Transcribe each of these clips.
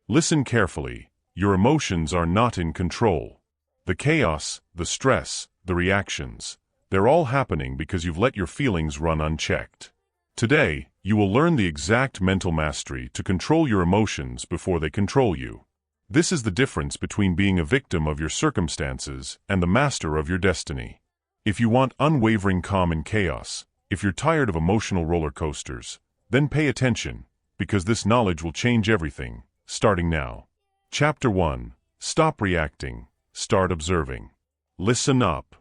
Listen carefully. Your emotions are not in control. The chaos, the stress, the reactions, they're all happening because you've let your feelings run unchecked. Today, you will learn the exact mental mastery to control your emotions before they control you. This is the difference between being a victim of your circumstances and the master of your destiny. If you want unwavering calm in chaos, if you're tired of emotional roller coasters, then pay attention, because this knowledge will change everything, starting now. Chapter 1. Stop reacting. Start observing. Listen up.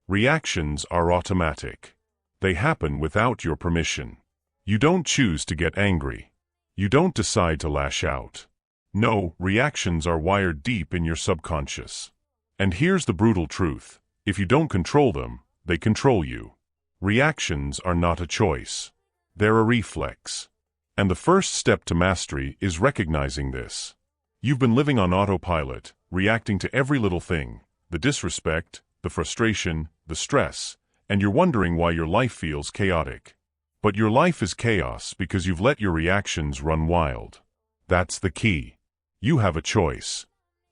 Reactions are automatic. They happen without your permission. You don't choose to get angry. You don't decide to lash out. No, reactions are wired deep in your subconscious. And here's the brutal truth. If you don't control them, they control you. Reactions are not a choice. They're a reflex. And the first step to mastery is recognizing this. You've been living on autopilot, reacting to every little thing, the disrespect, the frustration, the stress, and you're wondering why your life feels chaotic. But your life is chaos because you've let your reactions run wild. That's the key. You have a choice.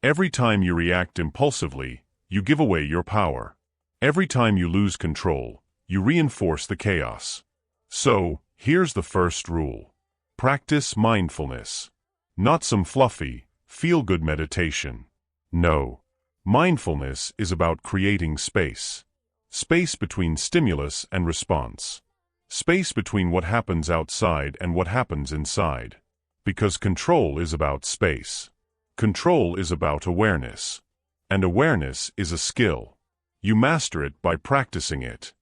Every time you react impulsively, you give away your power. Every time you lose control, you reinforce the chaos. So, here's the first rule. Practice mindfulness. Not some fluffy, feel-good meditation. No. Mindfulness is about creating space. Space between stimulus and response. Space between what happens outside and what happens inside. Because control is about space. Control is about awareness. And awareness is a skill. You master it by practicing it.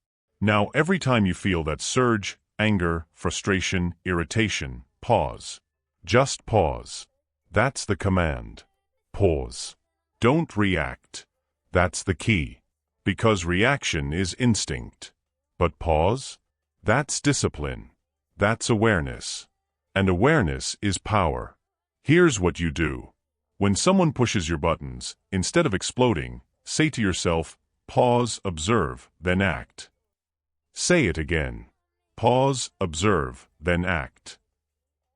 Now, every time you feel that surge, anger, frustration, irritation, pause. Just pause. That's the command. Pause. Don't react. That's the key. Because reaction is instinct. But pause? That's discipline. That's awareness. And awareness is power. Here's what you do. When someone pushes your buttons, instead of exploding, say to yourself, pause, observe, then act. Say it again. Pause, observe, then act.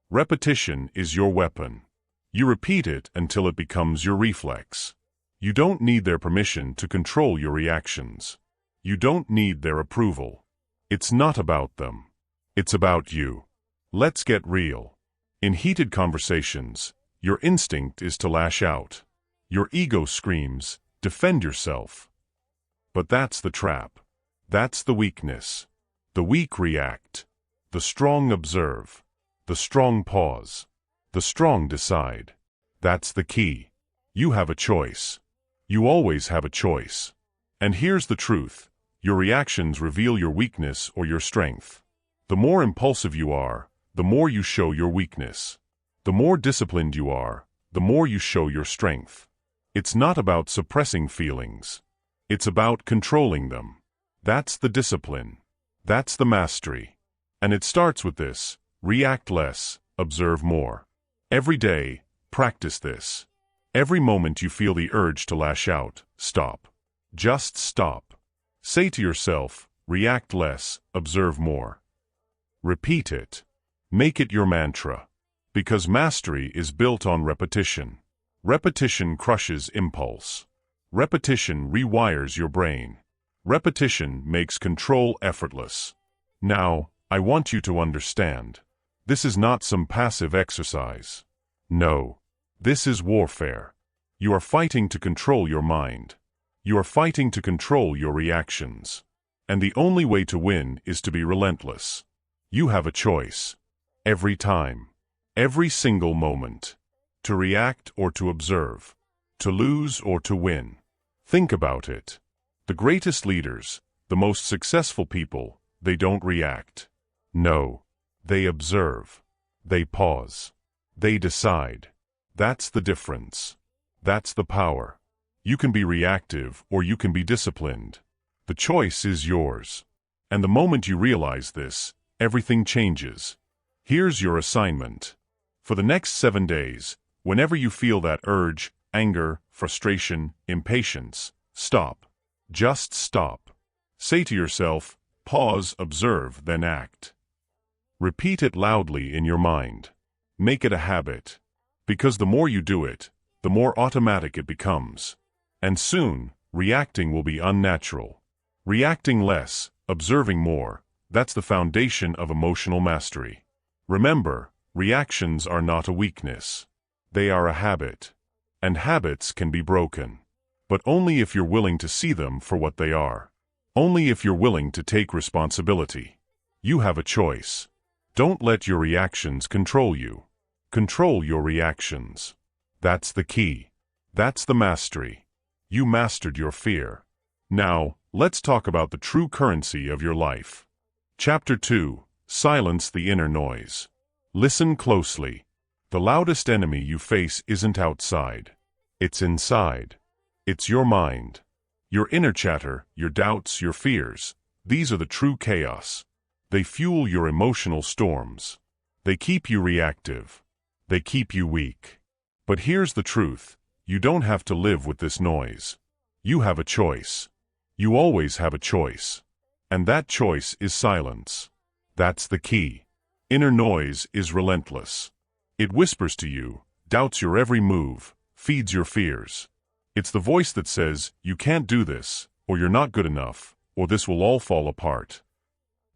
Repetition is your weapon. You repeat it until it becomes your reflex. You don't need their permission to control your reactions. You don't need their approval. It's not about them. It's about you. Let's get real. In heated conversations, your instinct is to lash out. Your ego screams, defend yourself. But that's the trap. That's the weakness. The weak react. The strong observe. The strong pause. The strong decide. That's the key. You have a choice. You always have a choice. And here's the truth. Your reactions reveal your weakness or your strength. The more impulsive you are, the more you show your weakness. The more disciplined you are, the more you show your strength. It's not about suppressing feelings. It's about controlling them. That's the discipline. That's the mastery. And it starts with this. React less, observe more. Every day, practice this. Every moment you feel the urge to lash out, stop. Just stop. Say to yourself, react less, observe more. Repeat it. Make it your mantra. Because mastery is built on repetition. Repetition crushes impulse. Repetition rewires your brain. Repetition makes control effortless. Now, I want you to understand. This is not some passive exercise. No. This is warfare. You are fighting to control your mind. You are fighting to control your reactions. And the only way to win is to be relentless. You have a choice. Every time. Every single moment. To react or to observe. To lose or to win. Think about it. The greatest leaders, the most successful people, they don't react. No. They observe. They pause. They decide. That's the difference. That's the power. You can be reactive or you can be disciplined. The choice is yours. And the moment you realize this, everything changes. Here's your assignment. For the next 7 days, whenever you feel that urge, anger, frustration, impatience, stop. Just stop. Say to yourself, pause, observe, then act. Repeat it loudly in your mind. Make it a habit. Because the more you do it, the more automatic it becomes. And soon, reacting will be unnatural. Reacting less, observing more, that's the foundation of emotional mastery. Remember, reactions are not a weakness. They are a habit. And habits can be broken. But only if you're willing to see them for what they are. Only if you're willing to take responsibility. You have a choice. Don't let your reactions control you. Control your reactions. That's the key. That's the mastery. You mastered your fear. Now, let's talk about the true currency of your life. Chapter 2. Silence the inner noise. Listen closely. The loudest enemy you face isn't outside. It's inside. It's your mind. Your inner chatter, your doubts, your fears. These are the true chaos. They fuel your emotional storms. They keep you reactive. They keep you weak. But here's the truth. You don't have to live with this noise. You have a choice. You always have a choice. And that choice is silence. That's the key. Inner noise is relentless. It whispers to you, doubts your every move, feeds your fears. It's the voice that says, you can't do this, or you're not good enough, or this will all fall apart.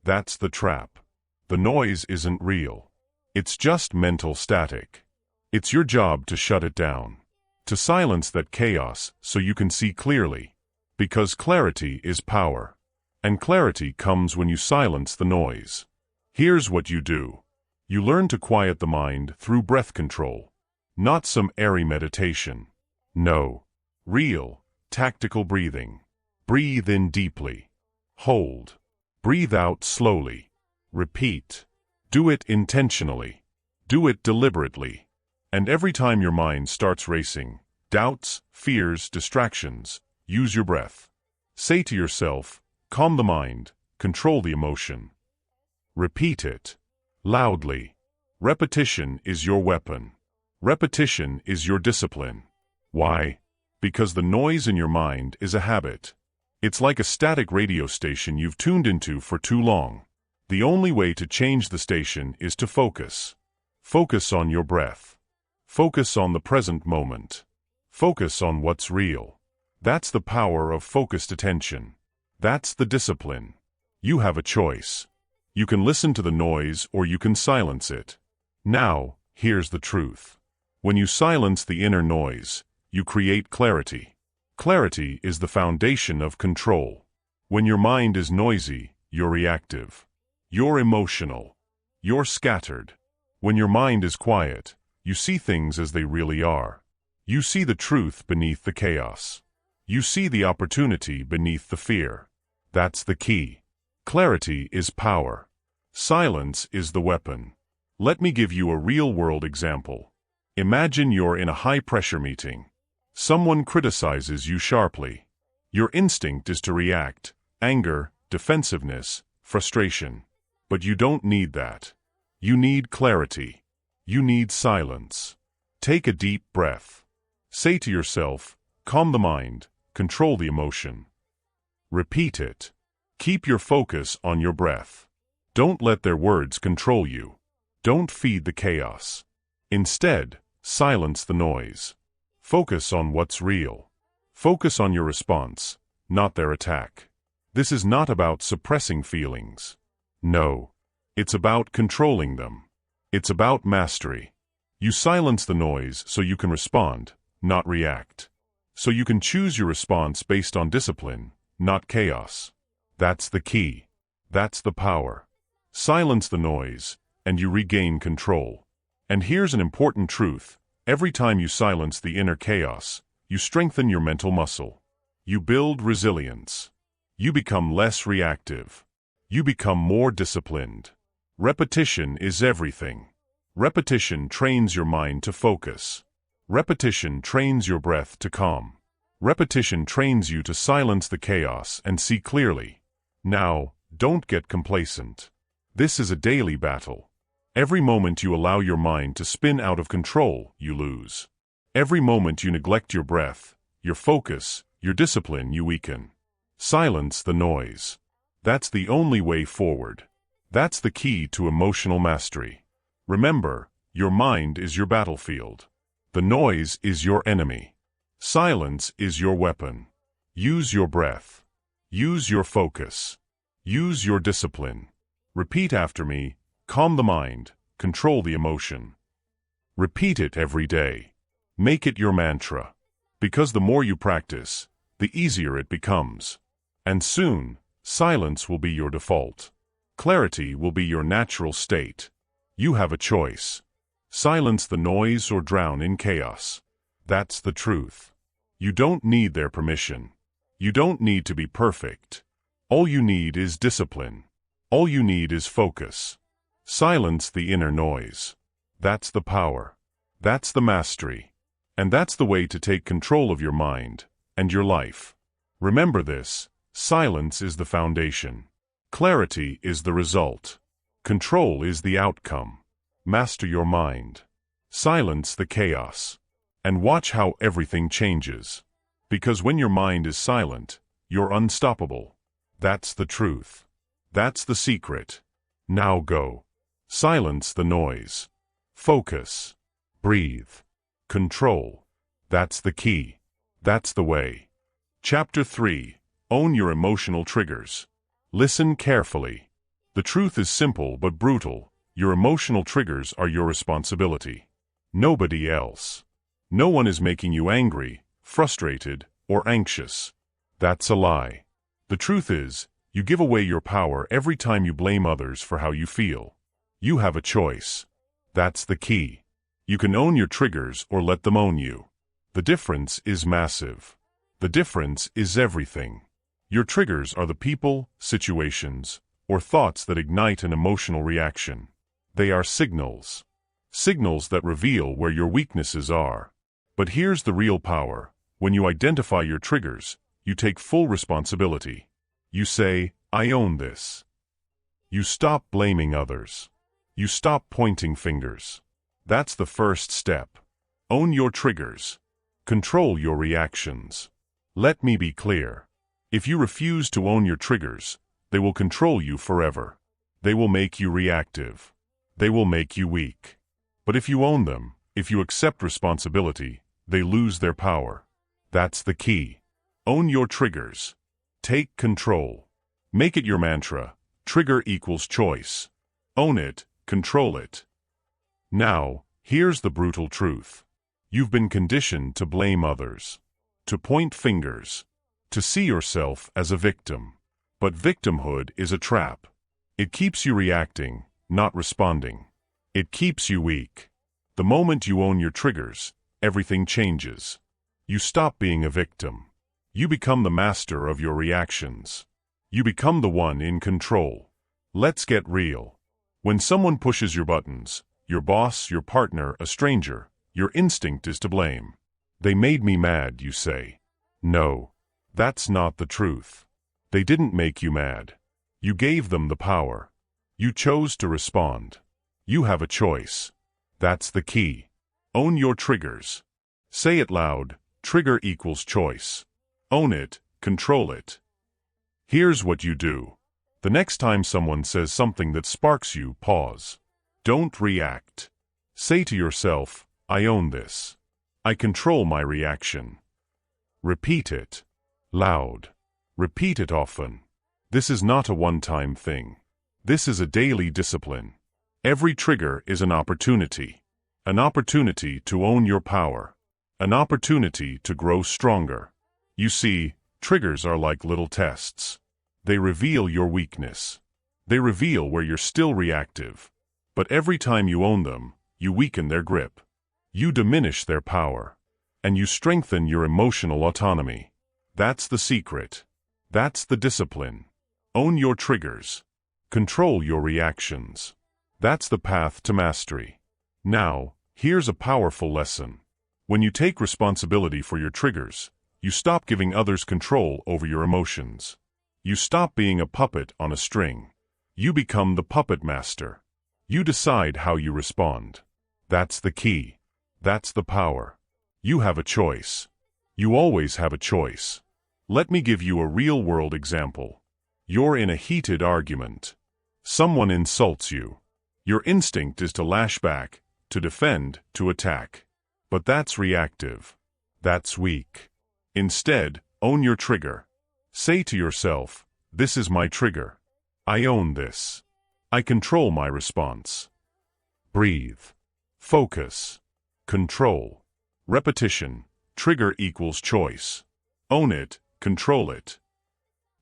That's the trap. The noise isn't real. It's just mental static. It's your job to shut it down. To silence that chaos so you can see clearly. Because clarity is power. And clarity comes when you silence the noise. Here's what you do. You learn to quiet the mind through breath control. Not some airy meditation. No. Real, tactical breathing. Breathe in deeply. Hold. Breathe out slowly. Repeat. Do it intentionally. Do it deliberately. And every time your mind starts racing, doubts, fears, distractions, use your breath. Say to yourself, calm the mind, control the emotion. Repeat it. Loudly. Repetition is your weapon. Repetition is your discipline. Why? Because the noise in your mind is a habit. It's like a static radio station you've tuned into for too long. The only way to change the station is to focus. Focus on your breath. Focus on the present moment. Focus on what's real. That's the power of focused attention. That's the discipline. You have a choice. You can listen to the noise or you can silence it. Now, here's the truth. When you silence the inner noise, you create clarity. Clarity is the foundation of control. When your mind is noisy, you're reactive. You're emotional. You're scattered. When your mind is quiet, you see things as they really are. You see the truth beneath the chaos. You see the opportunity beneath the fear. That's the key. Clarity is power. Silence is the weapon. Let me give you a real-world example. Imagine you're in a high-pressure meeting. Someone criticizes you sharply. Your instinct is to react, anger, defensiveness, frustration. But you don't need that. You need clarity. You need silence. Take a deep breath. Say to yourself, calm the mind, control the emotion. Repeat it. Keep your focus on your breath. Don't let their words control you. Don't feed the chaos. Instead, silence the noise. Focus on what's real. Focus on your response, not their attack. This is not about suppressing feelings. No. It's about controlling them. It's about mastery. You silence the noise so you can respond, not react. So you can choose your response based on discipline, not chaos. That's the key. That's the power. Silence the noise, and you regain control. And here's an important truth. Every time you silence the inner chaos, you strengthen your mental muscle. You build resilience. You become less reactive. You become more disciplined. Repetition is everything. Repetition trains your mind to focus. Repetition trains your breath to calm. Repetition trains you to silence the chaos and see clearly. Now, don't get complacent. This is a daily battle. Every moment you allow your mind to spin out of control, you lose. Every moment you neglect your breath, your focus, your discipline, you weaken. Silence the noise. That's the only way forward. That's the key to emotional mastery. Remember, your mind is your battlefield. The noise is your enemy. Silence is your weapon. Use your breath. Use your focus. Use your discipline. Repeat after me. Calm the mind. Control the emotion. Repeat it every day. Make it your mantra. Because the more you practice, the easier it becomes. And soon, silence will be your default. Clarity will be your natural state. You have a choice. Silence the noise or drown in chaos. That's the truth. You don't need their permission. You don't need to be perfect. All you need is discipline. All you need is focus. Silence the inner noise. That's the power. That's the mastery. And that's the way to take control of your mind and your life. Remember this: silence is the foundation. Clarity is the result. Control is the outcome. Master your mind. Silence the chaos. And watch how everything changes. Because when your mind is silent, you're unstoppable. That's the truth. That's the secret. Now go. Silence the noise. Focus. Breathe. Control. That's the key. That's the way. Chapter 3. Own your emotional triggers. Listen carefully. The truth is simple but brutal. Your emotional triggers are your responsibility. Nobody else. No one is making you angry, frustrated, or anxious. That's a lie. The truth is, you give away your power every time you blame others for how you feel. You have a choice. That's the key. You can own your triggers or let them own you. The difference is massive. The difference is everything. Your triggers are the people, situations, or thoughts that ignite an emotional reaction. They are signals. Signals that reveal where your weaknesses are. But here's the real power. When you identify your triggers, you take full responsibility. You say, I own this. You stop blaming others. You stop pointing fingers. That's the first step. Own your triggers. Control your reactions. Let me be clear. If you refuse to own your triggers, they will control you forever. They will make you reactive. They will make you weak. But if you own them, if you accept responsibility, they lose their power. That's the key. Own your triggers. Take control. Make it your mantra. Trigger equals choice. Own it, control it. Now, here's the brutal truth. You've been conditioned to blame others, to point fingers, to see yourself as a victim. But victimhood is a trap. It keeps you reacting, not responding. It keeps you weak. The moment you own your triggers, everything changes. You stop being a victim. You become the master of your reactions. You become the one in control. Let's get real. When someone pushes your buttons, your boss, your partner, a stranger, your instinct is to blame. They made me mad, you say. No, that's not the truth. They didn't make you mad. You gave them the power. You chose to respond. You have a choice. That's the key. Own your triggers. Say it loud. Trigger equals choice. Own it, control it. Here's what you do. The next time someone says something that sparks you, pause. Don't react. Say to yourself, I own this. I control my reaction. Repeat it. Loud. Repeat it often. This is not a one-time thing. This is a daily discipline. Every trigger is an opportunity. An opportunity to own your power. An opportunity to grow stronger. You see, triggers are like little tests. They reveal your weakness. They reveal where you're still reactive. But every time you own them, you weaken their grip. You diminish their power. And you strengthen your emotional autonomy. That's the secret. That's the discipline. Own your triggers. Control your reactions. That's the path to mastery. Now, here's a powerful lesson. When you take responsibility for your triggers, you stop giving others control over your emotions. You stop being a puppet on a string. You become the puppet master. You decide how you respond. That's the key. That's the power. You have a choice. You always have a choice. Let me give you a real-world example. You're in a heated argument. Someone insults you. Your instinct is to lash back, to defend, to attack. But that's reactive. That's weak. Instead, own your trigger. Say to yourself, "This is my trigger. I own this. I control my response." Breathe. Focus. Control. Repetition. Trigger equals choice. Own it, control it.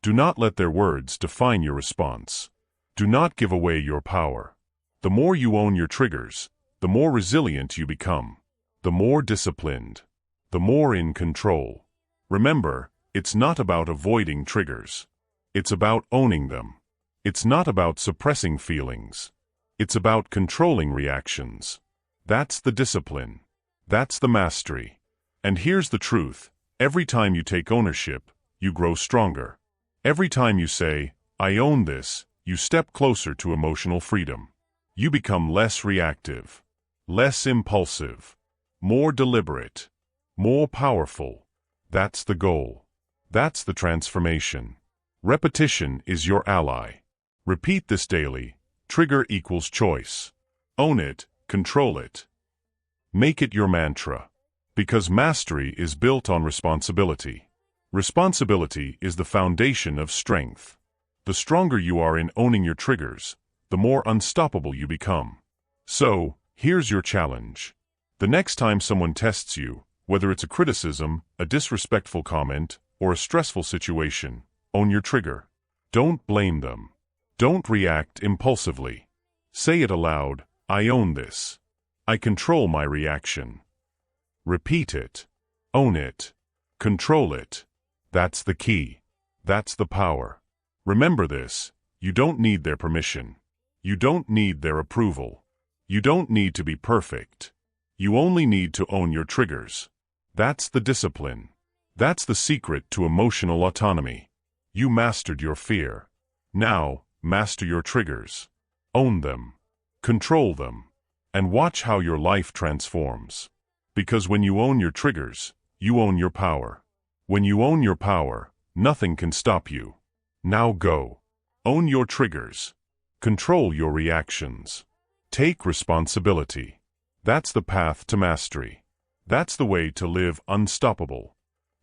Do not let their words define your response. Do not give away your power. The more you own your triggers, the more resilient you become. The more disciplined. The more in control. Remember, it's not about avoiding triggers. It's about owning them. It's not about suppressing feelings. It's about controlling reactions. That's the discipline. That's the mastery. And here's the truth. Every time you take ownership, you grow stronger. Every time you say, "I own this," you step closer to emotional freedom. You become less reactive, less impulsive, more deliberate, more powerful. That's the goal. That's the transformation. Repetition is your ally. Repeat this daily. Trigger equals choice. Own it, control it. Make it your mantra. Because mastery is built on responsibility. Responsibility is the foundation of strength. The stronger you are in owning your triggers, the more unstoppable you become. So, here's your challenge. The next time someone tests you, whether it's a criticism, a disrespectful comment, or a stressful situation, own your trigger. Don't blame them. Don't react impulsively. Say it aloud, "I own this. I control my reaction." Repeat it. Own it. Control it. That's the key. That's the power. Remember this, you don't need their permission. You don't need their approval. You don't need to be perfect. You only need to own your triggers. That's the discipline. That's the secret to emotional autonomy. You mastered your fear. Now, master your triggers. Own them. Control them. And watch how your life transforms. Because when you own your triggers, you own your power. When you own your power, nothing can stop you. Now go. Own your triggers. Control your reactions. Take responsibility. That's the path to mastery. That's the way to live unstoppable.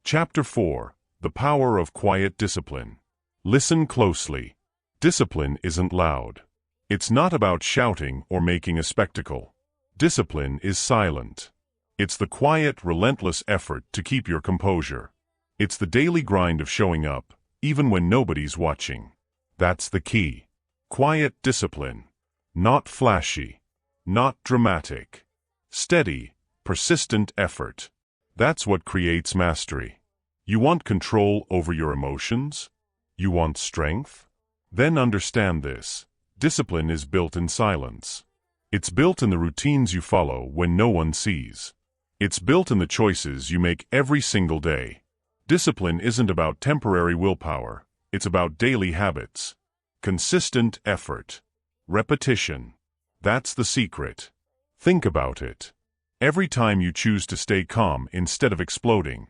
Chapter 4. The Power of Quiet Discipline. Listen closely. Discipline isn't loud. It's not about shouting or making a spectacle. Discipline is silent. It's the quiet, relentless effort to keep your composure. It's the daily grind of showing up, even when nobody's watching. That's the key. Quiet discipline. Not flashy. Not dramatic. Steady, persistent effort. That's what creates mastery. You want control over your emotions? You want strength? Then understand this. Discipline is built in silence. It's built in the routines you follow when no one sees. It's built in the choices you make every single day. Discipline isn't about temporary willpower. It's about daily habits. Consistent effort. Repetition. That's the secret. Think about it. Every time you choose to stay calm instead of exploding.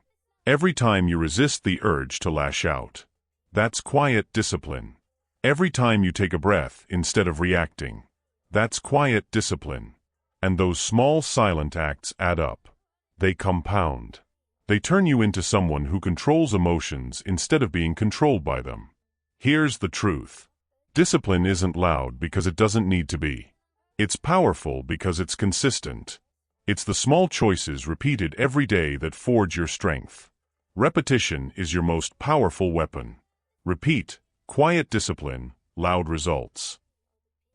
Every time you resist the urge to lash out. That's quiet discipline. Every time you take a breath instead of reacting. That's quiet discipline. And those small silent acts add up. They compound. They turn you into someone who controls emotions instead of being controlled by them. Here's the truth. Discipline isn't loud because it doesn't need to be. It's powerful because it's consistent. It's the small choices repeated every day that forge your strength. Repetition is your most powerful weapon. Repeat, quiet discipline, loud results.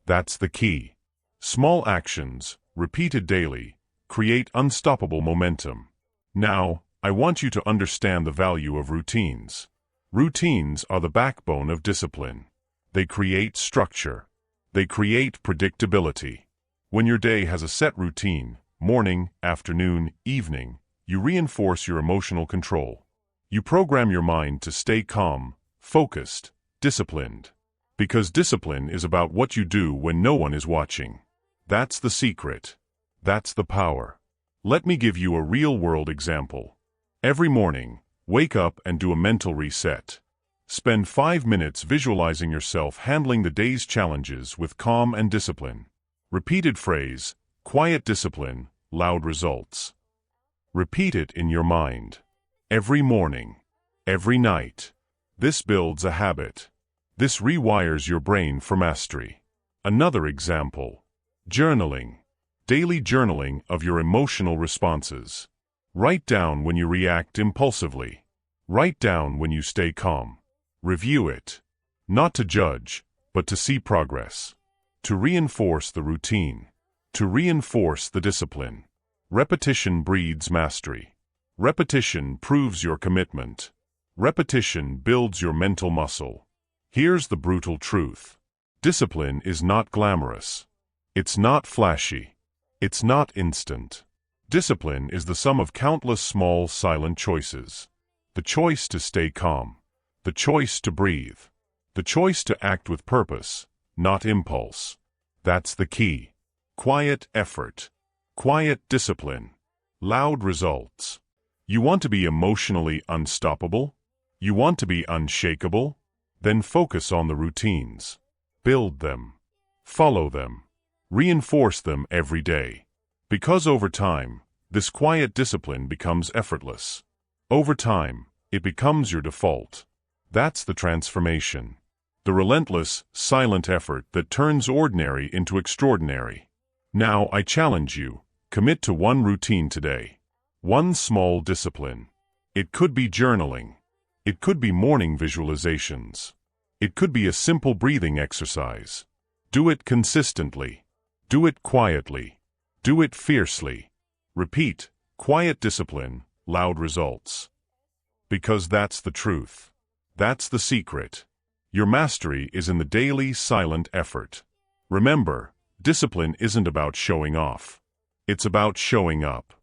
That's the key. Small actions, repeated daily, create unstoppable momentum. Now, I want you to understand the value of routines. Routines are the backbone of discipline. They create structure. They create predictability. When your day has a set routine, morning, afternoon, evening, you reinforce your emotional control. You program your mind to stay calm, focused, disciplined. Because discipline is about what you do when no one is watching. That's the secret. That's the power. Let me give you a real-world example. Every morning, wake up and do a mental reset. Spend 5 minutes visualizing yourself handling the day's challenges with calm and discipline. Repeated phrase, quiet discipline, loud results. Repeat it in your mind. Every morning. Every night. This builds a habit. This rewires your brain for mastery. Another example. Journaling. Daily journaling of your emotional responses. Write down when you react impulsively. Write down when you stay calm. Review it. Not to judge, but to see progress. To reinforce the routine. To reinforce the discipline. Repetition breeds mastery. Repetition proves your commitment. Repetition builds your mental muscle. Here's the brutal truth. Discipline is not glamorous. It's not flashy. It's not instant. Discipline is the sum of countless small, silent choices. The choice to stay calm. The choice to breathe. The choice to act with purpose, not impulse. That's the key. Quiet effort. Quiet discipline. Loud results. You want to be emotionally unstoppable? You want to be unshakable? Then focus on the routines. Build them. Follow them. Reinforce them every day. Because over time, this quiet discipline becomes effortless. Over time, it becomes your default. That's the transformation. The relentless, silent effort that turns ordinary into extraordinary. Now I challenge you, commit to one routine today. One small discipline. It could be journaling. It could be morning visualizations. It could be a simple breathing exercise. Do it consistently. Do it quietly. Do it fiercely. Repeat, quiet discipline, loud results. Because that's the truth. That's the secret. Your mastery is in the daily, silent effort. Remember, discipline isn't about showing off. It's about showing up.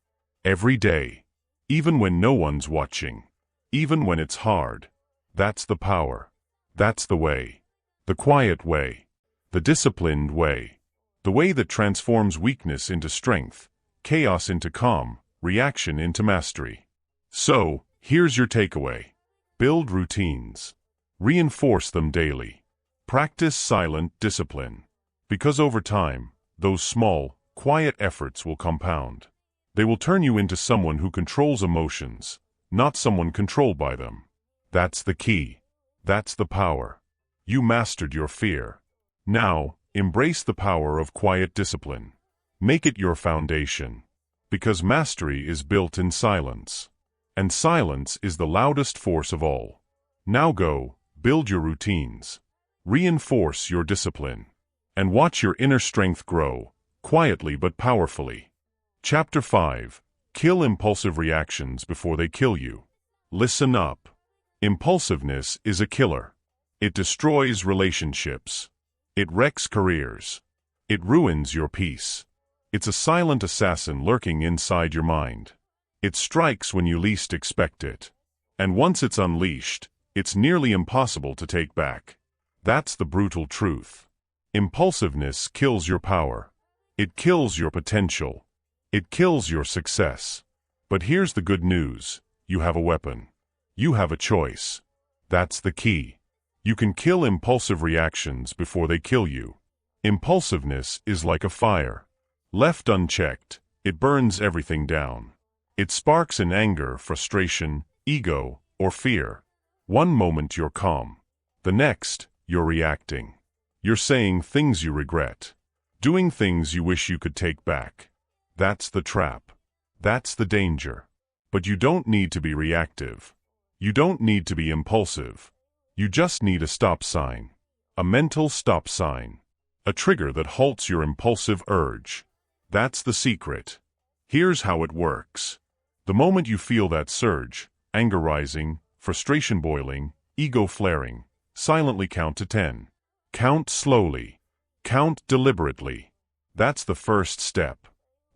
Every day. Even when no one's watching. Even when it's hard. That's the power. That's the way. The quiet way. The disciplined way. The way that transforms weakness into strength, chaos into calm, reaction into mastery. So, here's your takeaway. Build routines. Reinforce them daily. Practice silent discipline. Because over time, those small, quiet efforts will compound. They will turn you into someone who controls emotions, not someone controlled by them. That's the key. That's the power. You mastered your fear. Now, embrace the power of quiet discipline. Make it your foundation. Because mastery is built in silence. And silence is the loudest force of all. Now go, build your routines. Reinforce your discipline. And watch your inner strength grow, quietly but powerfully. Chapter 5. Kill impulsive reactions before they kill you. Listen up. Impulsiveness is a killer. It destroys relationships. It wrecks careers. It ruins your peace. It's a silent assassin lurking inside your mind. It strikes when you least expect it. And once it's unleashed, it's nearly impossible to take back. That's the brutal truth. Impulsiveness kills your power. It kills your potential. It kills your success. But here's the good news. You have a weapon. You have a choice. That's the key. You can kill impulsive reactions before they kill you. Impulsiveness is like a fire. Left unchecked, it burns everything down. It sparks in anger, frustration, ego, or fear. One moment you're calm. The next, you're reacting. You're saying things you regret. Doing things you wish you could take back. That's the trap. That's the danger. But you don't need to be reactive. You don't need to be impulsive. You just need a stop sign. A mental stop sign. A trigger that halts your impulsive urge. That's the secret. Here's how it works. The moment you feel that surge, anger rising, frustration boiling, ego flaring, silently count to 10. Count slowly. Count deliberately. That's the first step.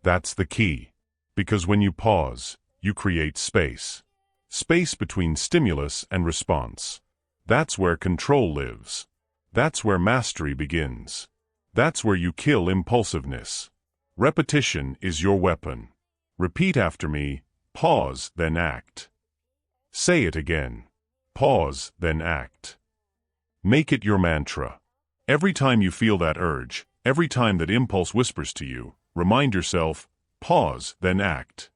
That's the key. Because when you pause, you create space. Space between stimulus and response. That's where control lives. That's where mastery begins. That's where you kill impulsiveness. Repetition is your weapon. Repeat after me, pause, then act. Say it again. Pause, then act. Make it your mantra. Every time you feel that urge, every time that impulse whispers to you, remind yourself, pause, then act.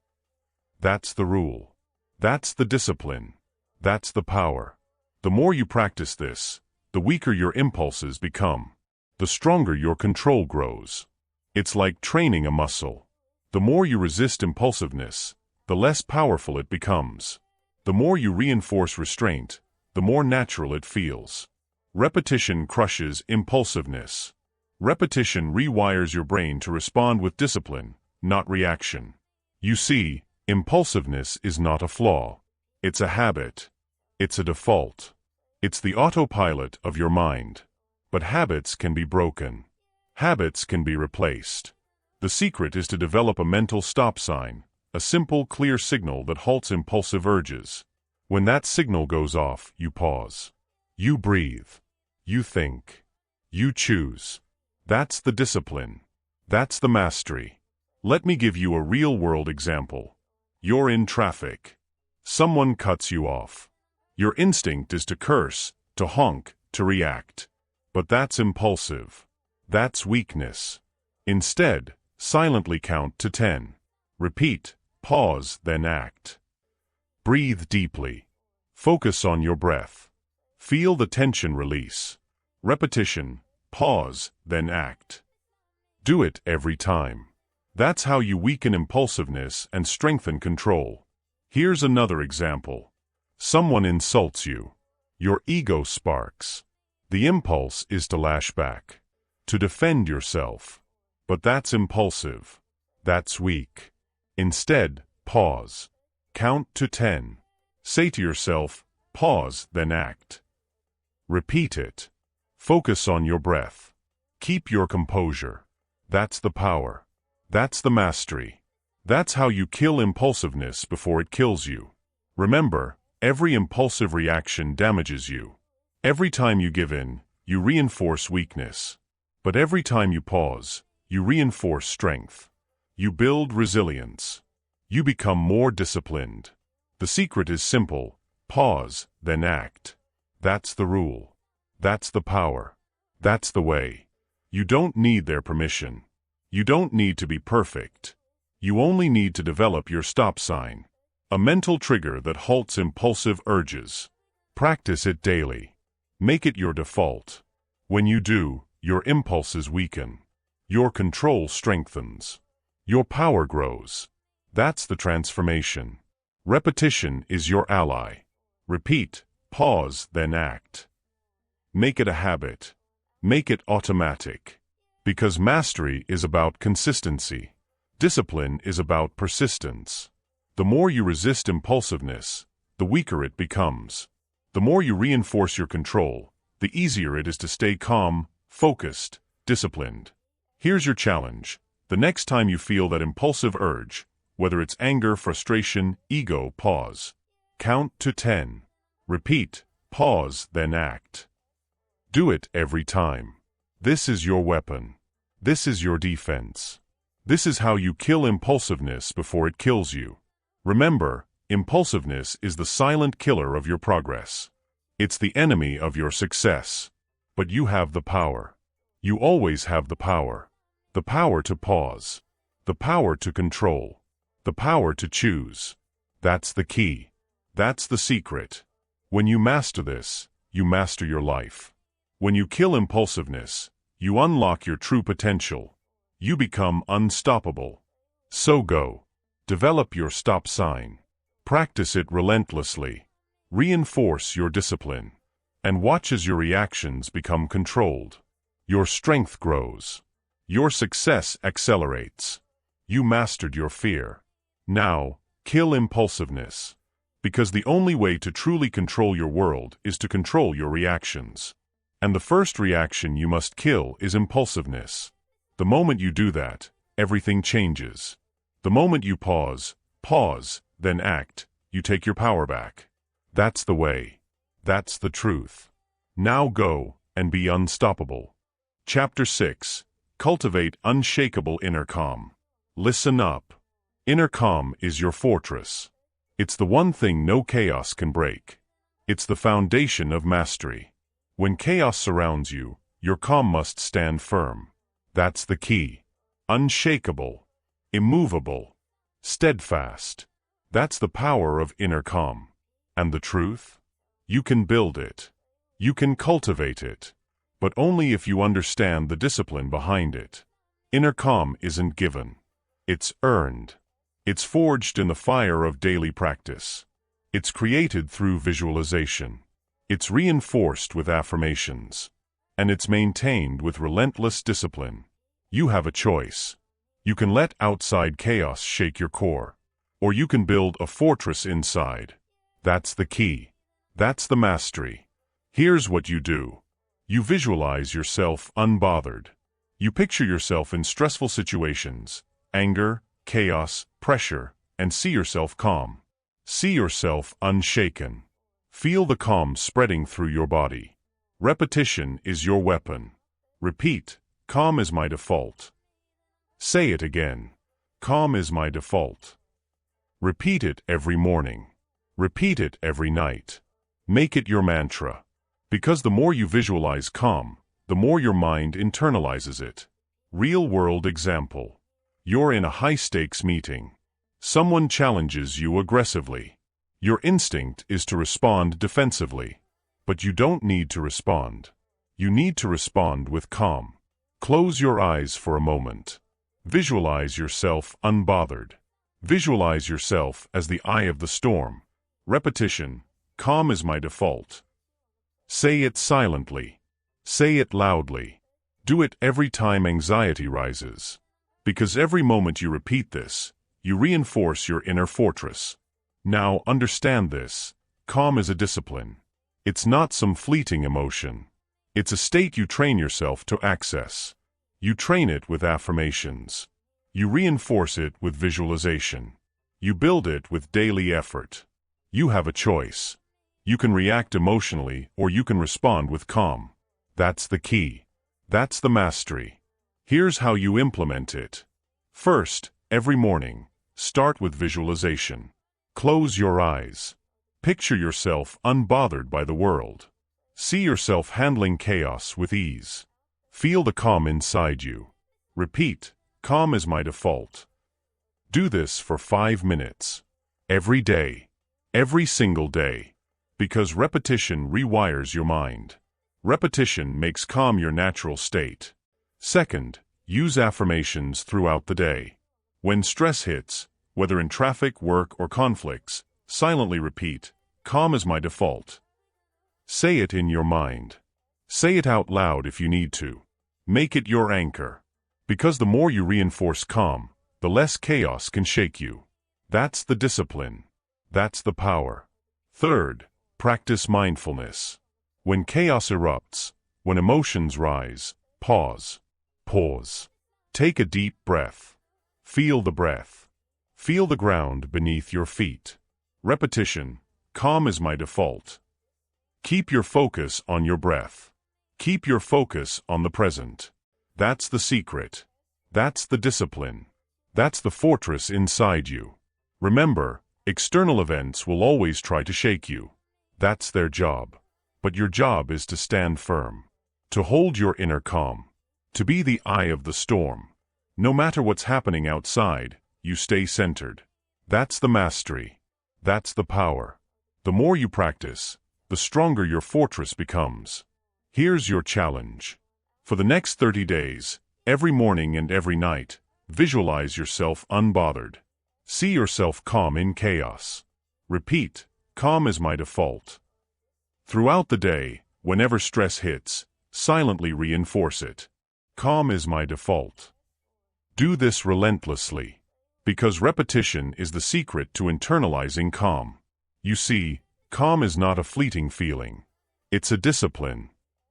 That's the rule. That's the discipline. That's the power. The more you practice this, the weaker your impulses become. The stronger your control grows. It's like training a muscle. The more you resist impulsiveness, the less powerful it becomes. The more you reinforce restraint, the more natural it feels. Repetition crushes impulsiveness. Repetition rewires your brain to respond with discipline, not reaction. You see, impulsiveness is not a flaw. It's a habit. It's a default. It's the autopilot of your mind. But habits can be broken. Habits can be replaced. The secret is to develop a mental stop sign, a simple, clear signal that halts impulsive urges. When that signal goes off, you pause. You breathe. You think. You choose. That's the discipline. That's the mastery. Let me give you a real-world example. You're in traffic. Someone cuts you off. Your instinct is to curse, to honk, to react. But that's impulsive. That's weakness. Instead, silently count to 10. Repeat, pause, then act. Breathe deeply. Focus on your breath. Feel the tension release. Repetition, pause, then act. Do it every time. That's how you weaken impulsiveness and strengthen control. Here's another example. Someone insults you. Your ego sparks. The impulse is to lash back, to defend yourself. But that's impulsive. That's weak. Instead, pause. Count to 10. Say to yourself, pause, then act. Repeat it. Focus on your breath. Keep your composure. That's the power. That's the mastery. That's how you kill impulsiveness before it kills you. Remember, every impulsive reaction damages you. Every time you give in, you reinforce weakness. But every time you pause, you reinforce strength. You build resilience. You become more disciplined. The secret is simple. Pause, then act. That's the rule. That's the power. That's the way. You don't need their permission. You don't need to be perfect. You only need to develop your stop sign. A mental trigger that halts impulsive urges. Practice it daily. Make it your default. When you do, your impulses weaken. Your control strengthens. Your power grows. That's the transformation. Repetition is your ally. Repeat, pause, then act. Make it a habit. Make it automatic. Because mastery is about consistency. Discipline is about persistence. The more you resist impulsiveness, the weaker it becomes. The more you reinforce your control, the easier it is to stay calm, focused, disciplined. Here's your challenge. The next time you feel that impulsive urge, whether it's anger, frustration, ego, pause. Count to 10. Repeat, pause, then act. Do it every time. This is your weapon. This is your defense. This is how you kill impulsiveness before it kills you. Remember, impulsiveness is the silent killer of your progress. It's the enemy of your success. But you have the power. You always have the power. The power to pause. The power to control. The power to choose. That's the key. That's the secret. When you master this, you master your life. When you kill impulsiveness, you unlock your true potential. You become unstoppable. So go. Develop your stop sign. Practice it relentlessly. Reinforce your discipline. And watch as your reactions become controlled. Your strength grows. Your success accelerates. You mastered your fear. Now, kill impulsiveness. Because the only way to truly control your world is to control your reactions. And the first reaction you must kill is impulsiveness. The moment you do that, everything changes. The moment you pause, then act, you take your power back. That's the way. That's the truth. Now go and be unstoppable. Chapter 6. Cultivate unshakable inner calm. Listen up. Inner calm is your fortress. It's the one thing no chaos can break. It's the foundation of mastery. When chaos surrounds you, your calm must stand firm. That's the key. Unshakable. Immovable. Steadfast. That's the power of inner calm. And the truth? You can build it. You can cultivate it. But only if you understand the discipline behind it. Inner calm isn't given. It's earned. It's forged in the fire of daily practice. It's created through visualization. It's reinforced with affirmations. And it's maintained with relentless discipline. You have a choice. You can let outside chaos shake your core. Or you can build a fortress inside. That's the key. That's the mastery. Here's what you do. You visualize yourself unbothered. You picture yourself in stressful situations, anger, chaos, pressure, and see yourself calm. See yourself unshaken. Feel the calm spreading through your body. Repetition is your weapon. Repeat, calm is my default. Say it again. Calm is my default. Repeat it every morning. Repeat it every night. Make it your mantra. Because the more you visualize calm, the more your mind internalizes it. Real-world example. You're in a high-stakes meeting. Someone challenges you aggressively. Your instinct is to respond defensively. But you don't need to respond. You need to respond with calm. Close your eyes for a moment. Visualize yourself unbothered. Visualize yourself as the eye of the storm. Repetition, calm is my default. Say it silently. Say it loudly. Do it every time anxiety rises. Because every moment you repeat this, you reinforce your inner fortress. Now understand this. Calm is a discipline. It's not some fleeting emotion. It's a state you train yourself to access. You train it with affirmations. You reinforce it with visualization. You build it with daily effort. You have a choice. You can react emotionally or you can respond with calm. That's the key. That's the mastery. Here's how you implement it. First, every morning, start with visualization. Close your eyes. Picture yourself unbothered by the world. See yourself handling chaos with ease. Feel the calm inside you. Repeat, calm is my default. Do this for 5 minutes. Every day. Every single day. Because repetition rewires your mind. Repetition makes calm your natural state. Second, use affirmations throughout the day. When stress hits, whether in traffic, work, or conflicts, silently repeat, calm is my default. Say it in your mind. Say it out loud if you need to. Make it your anchor. Because the more you reinforce calm, the less chaos can shake you. That's the discipline. That's the power. Third, practice mindfulness. When chaos erupts, when emotions rise, pause. Pause. Take a deep breath. Feel the breath. Feel the ground beneath your feet. Repetition, calm is my default. Keep your focus on your breath. Keep your focus on the present. That's the secret. That's the discipline. That's the fortress inside you. Remember, external events will always try to shake you. That's their job. But your job is to stand firm. To hold your inner calm. To be the eye of the storm. No matter what's happening outside, you stay centered. That's the mastery. That's the power. The more you practice, the stronger your fortress becomes. Here's your challenge. For the next 30 days, every morning and every night, visualize yourself unbothered. See yourself calm in chaos. Repeat, calm is my default. Throughout the day, whenever stress hits, silently reinforce it. Calm is my default. Do this relentlessly. Because repetition is the secret to internalizing calm. You see, calm is not a fleeting feeling. It's a discipline.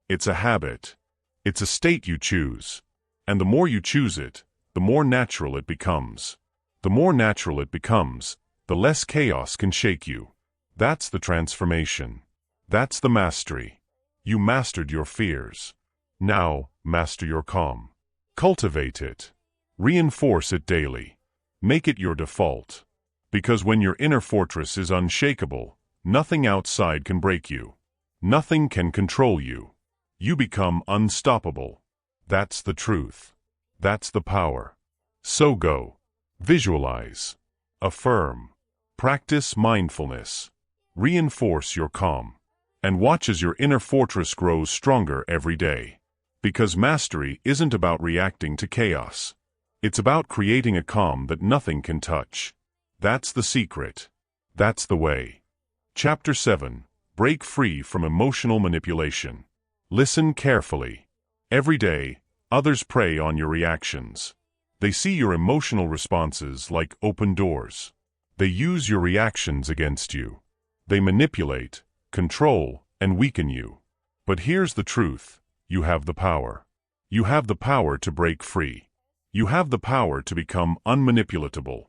It's a habit. It's a state you choose. And the more you choose it, the more natural it becomes. The more natural it becomes, the less chaos can shake you. That's the transformation. That's the mastery. You mastered your fears. Now, master your calm. Cultivate it. Reinforce it daily. Make it your default. Because when your inner fortress is unshakable, nothing outside can break you. Nothing can control you. You become unstoppable. That's the truth. That's the power. So go. Visualize. Affirm. Practice mindfulness. Reinforce your calm. And watch as your inner fortress grows stronger every day. Because mastery isn't about reacting to chaos. It's about creating a calm that nothing can touch. That's the secret. That's the way. Chapter 7. Break free from emotional manipulation. Listen carefully. Every day, others prey on your reactions. They see your emotional responses like open doors. They use your reactions against you. They manipulate, control, and weaken you. But here's the truth. You have the power. You have the power to break free. You have the power to become unmanipulatable.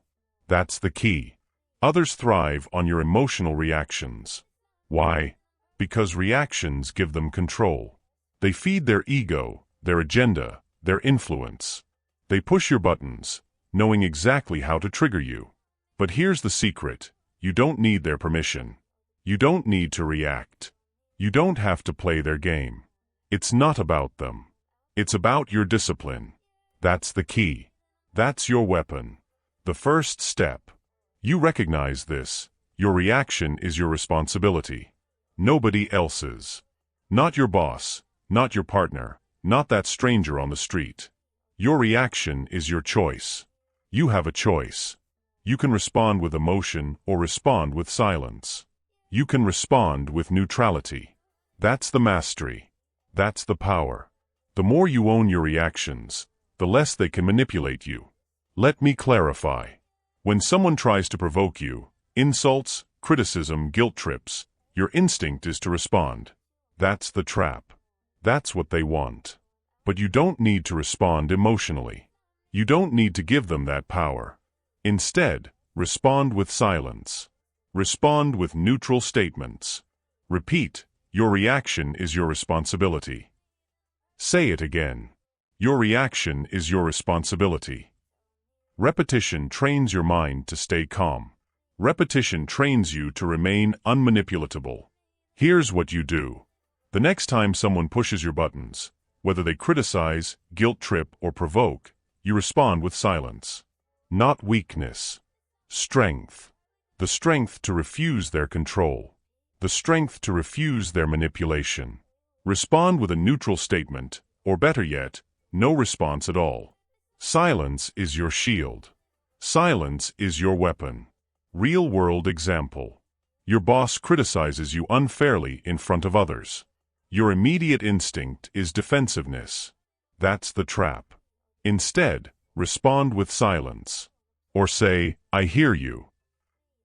That's the key. Others thrive on your emotional reactions. Why? Because reactions give them control. They feed their ego, their agenda, their influence. They push your buttons, knowing exactly how to trigger you. But here's the secret. You don't need their permission. You don't need to react. You don't have to play their game. It's not about them. It's about your discipline. That's the key. That's your weapon. The first step. You recognize this. Your reaction is your responsibility. Nobody else's. Not your boss, not your partner, not that stranger on the street. Your reaction is your choice. You have a choice. You can respond with emotion or respond with silence. You can respond with neutrality. That's the mastery. That's the power. The more you own your reactions, the less they can manipulate you. Let me clarify. When someone tries to provoke you, insults, criticism, guilt trips, your instinct is to respond. That's the trap. That's what they want. But you don't need to respond emotionally. You don't need to give them that power. Instead, respond with silence. Respond with neutral statements. Repeat, your reaction is your responsibility. Say it again. Your reaction is your responsibility. Repetition trains your mind to stay calm. Repetition trains you to remain unmanipulatable. Here's what you do. The next time someone pushes your buttons, whether they criticize, guilt trip, or provoke, you respond with silence. Not weakness. Strength. The strength to refuse their control. The strength to refuse their manipulation. Respond with a neutral statement, or better yet, no response at all. Silence is your shield. Silence is your weapon. Real-world example. Your boss criticizes you unfairly in front of others. Your immediate instinct is defensiveness. That's the trap. Instead, respond with silence. Or say, I hear you.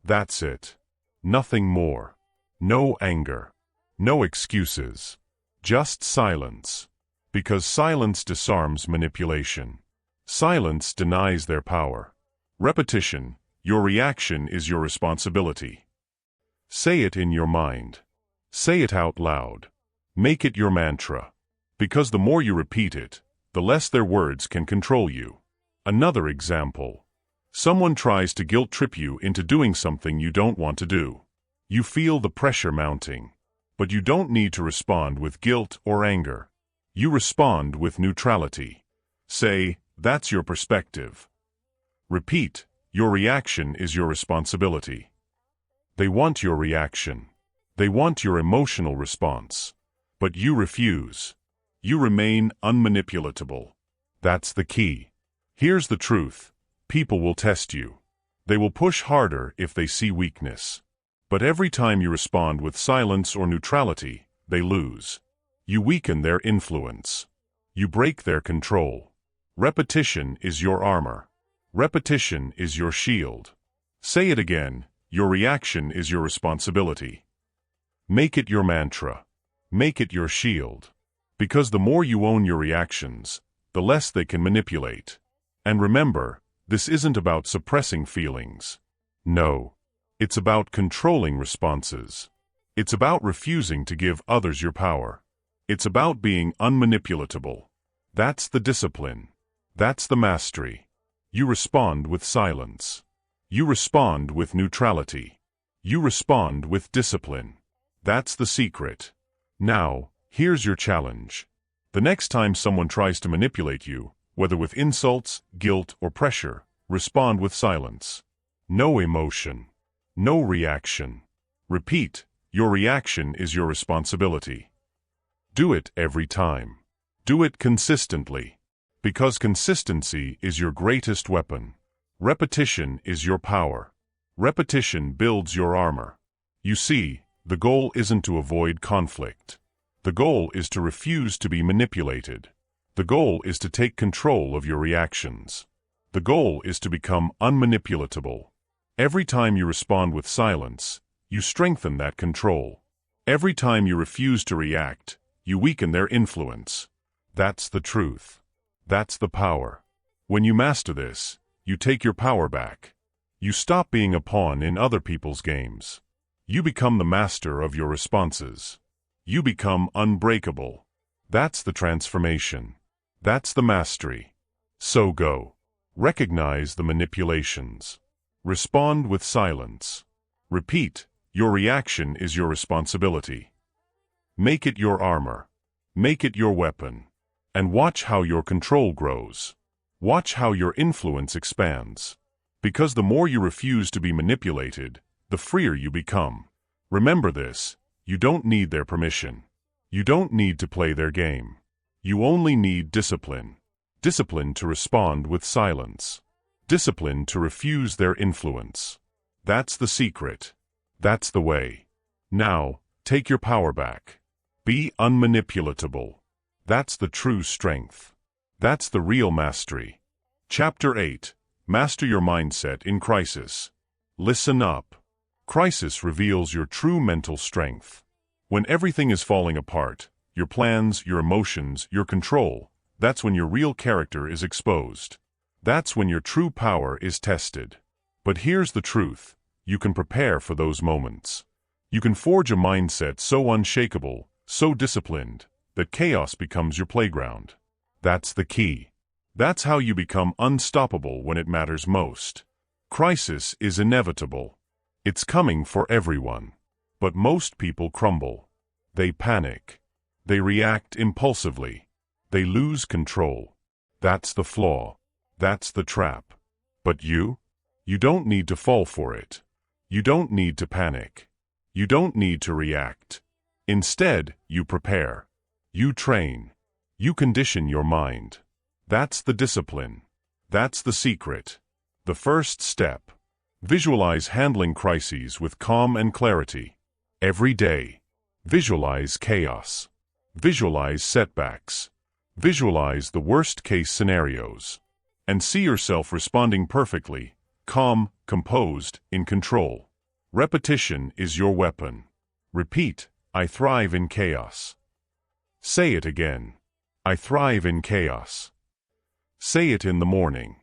That's it. Nothing more. No anger. No excuses. Just silence. Because silence disarms manipulation. Silence denies their power. Repetition. Your reaction is your responsibility. Say it in your mind. Say it out loud. Make it your mantra. Because the more you repeat it, the less their words can control you. Another example. Someone tries to guilt trip you into doing something you don't want to do. You feel the pressure mounting. But you don't need to respond with guilt or anger. You respond with neutrality. Say, that's your perspective. Repeat, your reaction is your responsibility. They want your reaction. They want your emotional response. But you refuse. You remain unmanipulatable. That's the key. Here's the truth. People will test you. They will push harder if they see weakness. But every time you respond with silence or neutrality, they lose. You weaken their influence. You break their control. Repetition is your armor. Repetition is your shield. Say it again, your reaction is your responsibility. Make it your mantra. Make it your shield. Because the more you own your reactions, the less they can manipulate. And remember, this isn't about suppressing feelings. No. It's about controlling responses. It's about refusing to give others your power. It's about being unmanipulatable. That's the discipline. That's the mastery. You respond with silence. You respond with neutrality. You respond with discipline. That's the secret. Now, here's your challenge. The next time someone tries to manipulate you, whether with insults, guilt, or pressure, respond with silence. No emotion. No reaction. Repeat, your reaction is your responsibility. Do it every time. Do it consistently. Because consistency is your greatest weapon. Repetition is your power. Repetition builds your armor. You see, the goal isn't to avoid conflict. The goal is to refuse to be manipulated. The goal is to take control of your reactions. The goal is to become unmanipulatable. Every time you respond with silence, you strengthen that control. Every time you refuse to react, you weaken their influence. That's the truth. That's the power. When you master this, you take your power back. You stop being a pawn in other people's games. You become the master of your responses. You become unbreakable. That's the transformation. That's the mastery. So go. Recognize the manipulations. Respond with silence. Repeat, your reaction is your responsibility. Make it your armor. Make it your weapon. And watch how your control grows. Watch how your influence expands. Because the more you refuse to be manipulated, the freer you become. Remember this, you don't need their permission. You don't need to play their game. You only need discipline. Discipline to respond with silence. Discipline to refuse their influence. That's the secret. That's the way. Now, take your power back. Be unmanipulatable. That's the true strength. That's the real mastery. Chapter 8. Master your mindset in crisis. Listen up. Crisis reveals your true mental strength. When everything is falling apart, your plans, your emotions, your control, that's when your real character is exposed. That's when your true power is tested. But here's the truth. You can prepare for those moments. You can forge a mindset so unshakable, so disciplined, that chaos becomes your playground. That's the key. That's how you become unstoppable when it matters most. Crisis is inevitable. It's coming for everyone. But most people crumble. They panic. They react impulsively. They lose control. That's the flaw. That's the trap. But you don't need to fall for it. You don't need to panic. You don't need to react. Instead, you prepare. You train. You condition your mind. That's the discipline. That's the secret. The first step. Visualize handling crises with calm and clarity. Every day. Visualize chaos. Visualize setbacks. Visualize the worst-case scenarios. And see yourself responding perfectly, calm, composed, in control. Repetition is your weapon. Repeat, I thrive in chaos. Say it again. I thrive in chaos. Say it in the morning.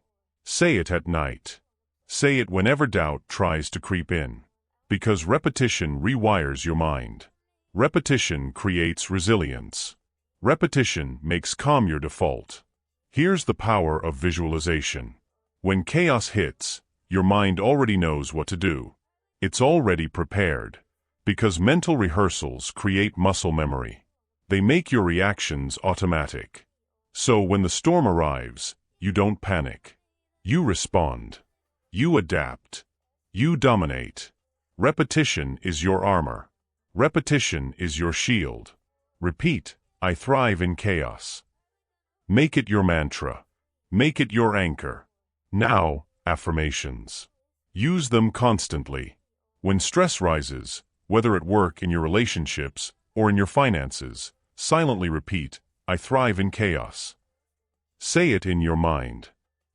Say it at night. Say it whenever doubt tries to creep in. Because repetition rewires your mind. Repetition creates resilience. Repetition makes calm your default. Here's the power of visualization. When chaos hits, your mind already knows what to do. It's already prepared. Because mental rehearsals create muscle memory. They make your reactions automatic. So when the storm arrives, you don't panic. You respond. You adapt. You dominate. Repetition is your armor. Repetition is your shield. Repeat, I thrive in chaos. Make it your mantra. Make it your anchor. Now, affirmations. Use them constantly. When stress rises, whether at work, in your relationships, or in your finances, silently repeat, I thrive in chaos. Say it in your mind.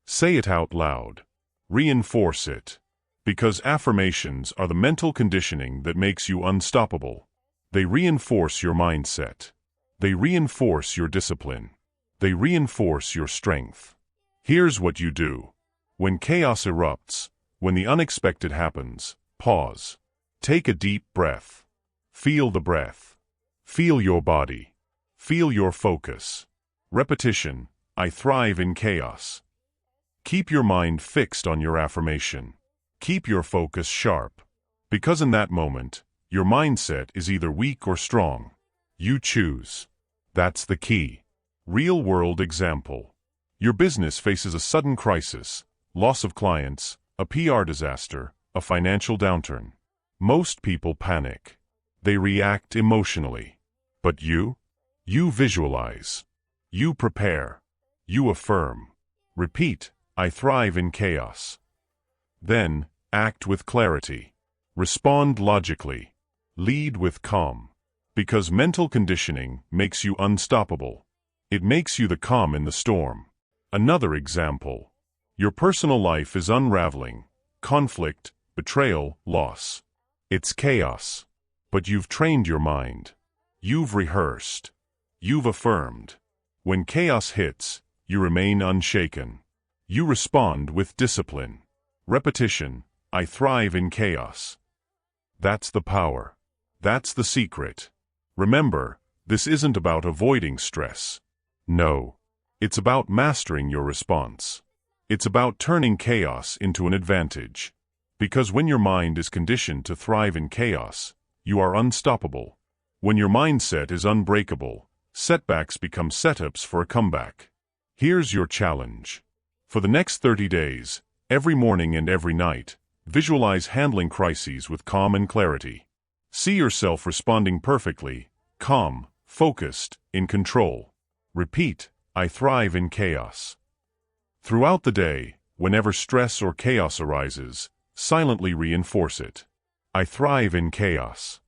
Say it out loud. Reinforce it. Because affirmations are the mental conditioning that makes you unstoppable. They reinforce your mindset. They reinforce your discipline. They reinforce your strength. Here's what you do. When chaos erupts, when the unexpected happens, pause. Take a deep breath. Feel the breath. Feel your body. Feel your focus. Repetition, I thrive in chaos. Keep your mind fixed on your affirmation. Keep your focus sharp. Because in that moment, your mindset is either weak or strong. You choose. That's the key. Real-world example. Your business faces a sudden crisis, loss of clients, a PR disaster, a financial downturn. Most people panic. They react emotionally. But you? You visualize. You prepare. You affirm. Repeat, I thrive in chaos. Then, act with clarity. Respond logically. Lead with calm. Because mental conditioning makes you unstoppable. It makes you the calm in the storm. Another example. Your personal life is unraveling. Conflict, betrayal, loss. It's chaos. But you've trained your mind. You've rehearsed. You've affirmed. When chaos hits, you remain unshaken. You respond with discipline. Repetition, I thrive in chaos. That's the power. That's the secret. Remember, this isn't about avoiding stress. No. It's about mastering your response. It's about turning chaos into an advantage. Because when your mind is conditioned to thrive in chaos, you are unstoppable. When your mindset is unbreakable, setbacks become setups for a comeback. Here's your challenge. For the next 30 days, every morning and every night, visualize handling crises with calm and clarity. See yourself responding perfectly, calm, focused, in control. Repeat, I thrive in chaos. Throughout the day, whenever stress or chaos arises, silently reinforce it. I thrive in chaos.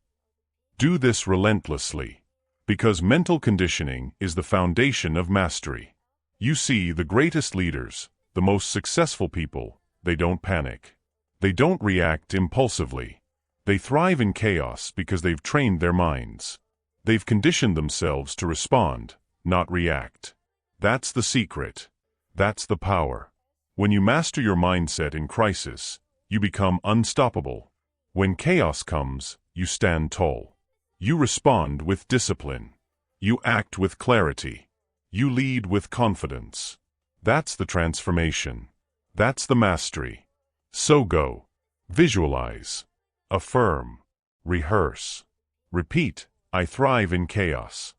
Do this relentlessly. Because mental conditioning is the foundation of mastery. You see, the greatest leaders, the most successful people, they don't panic. They don't react impulsively. They thrive in chaos because they've trained their minds. They've conditioned themselves to respond, not react. That's the secret. That's the power. When you master your mindset in crisis, you become unstoppable. When chaos comes, you stand tall. You respond with discipline. You act with clarity. You lead with confidence. That's the transformation. That's the mastery. So go. Visualize. Affirm. Rehearse. Repeat, I thrive in chaos.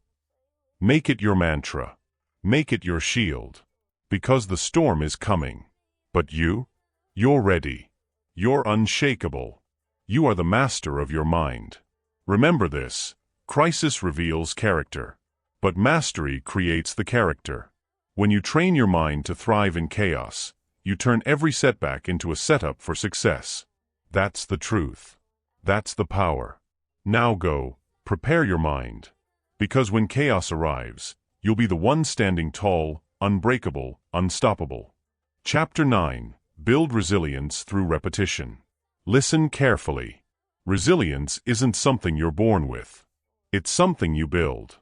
Make it your mantra. Make it your shield. Because the storm is coming. But you? You're ready. You're unshakable. You are the master of your mind. Remember this, crisis reveals character. But mastery creates the character. When you train your mind to thrive in chaos, you turn every setback into a setup for success. That's the truth. That's the power. Now go, prepare your mind. Because when chaos arrives, you'll be the one standing tall, unbreakable, unstoppable. Chapter 9. Build resilience through repetition. Listen carefully. Resilience isn't something you're born with. It's something you build.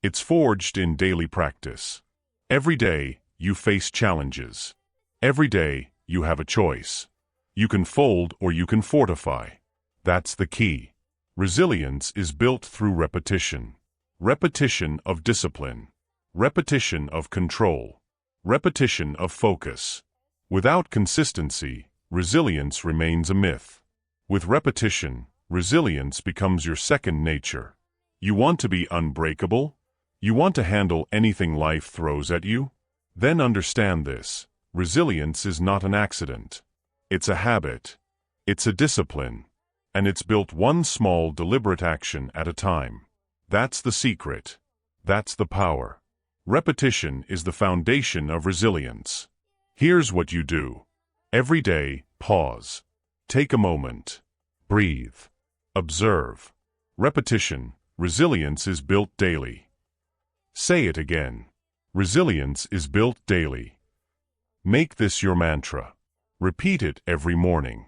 It's forged in daily practice. Every day, you face challenges. Every day, you have a choice. You can fold or you can fortify. That's the key. Resilience is built through repetition. Repetition of discipline. Repetition of control. Repetition of focus. Without consistency, resilience remains a myth. With repetition, resilience becomes your second nature. You want to be unbreakable? You want to handle anything life throws at you? Then understand this. Resilience is not an accident. It's a habit. It's a discipline. And it's built one small, deliberate action at a time. That's the secret. That's the power. Repetition is the foundation of resilience. Here's what you do. Every day, pause. Take a moment. Breathe. Observe. Repetition. Resilience is built daily. Say it again. Resilience is built daily. Make this your mantra. Repeat it every morning.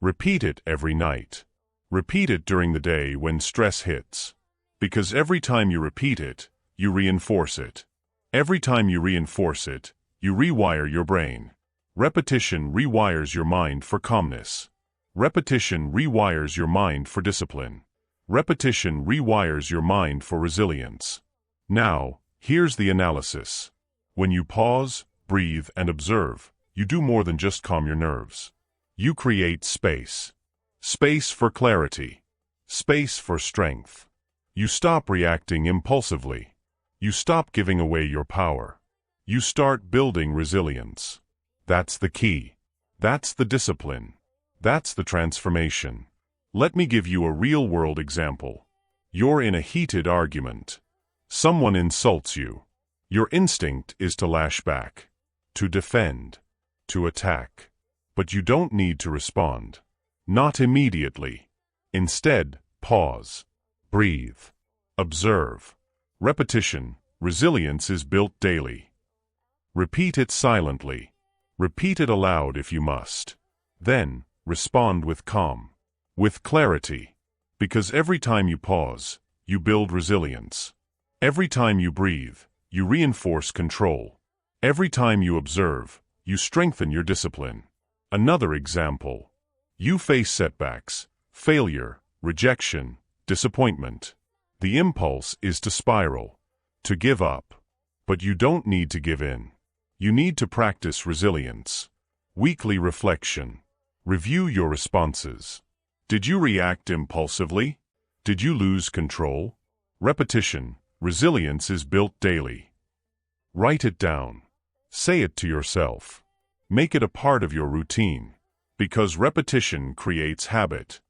Repeat it every night. Repeat it during the day when stress hits. Because every time you repeat it, you reinforce it. Every time you reinforce it, you rewire your brain. Repetition rewires your mind for calmness. Repetition rewires your mind for discipline. Repetition rewires your mind for resilience. Now, here's the analysis. When you pause, breathe, and observe, you do more than just calm your nerves. You create space. Space for clarity. Space for strength. You stop reacting impulsively. You stop giving away your power. You start building resilience. That's the key. That's the discipline. That's the transformation. Let me give you a real-world example. You're in a heated argument. Someone insults you. Your instinct is to lash back, to defend, to attack. But you don't need to respond. Not immediately. Instead, pause. Breathe. Observe. Repetition. Resilience is built daily. Repeat it silently. Repeat it aloud if you must. Then, respond with calm. With clarity. Because every time you pause, you build resilience. Every time you breathe, you reinforce control. Every time you observe, you strengthen your discipline. Another example. You face setbacks, failure, rejection, disappointment. The impulse is to spiral, to give up. But you don't need to give in. You need to practice resilience. Weekly reflection. Review your responses. Did you react impulsively? Did you lose control? Repetition. Resilience is built daily. Write it down. Say it to yourself. Make it a part of your routine. Because repetition creates habit.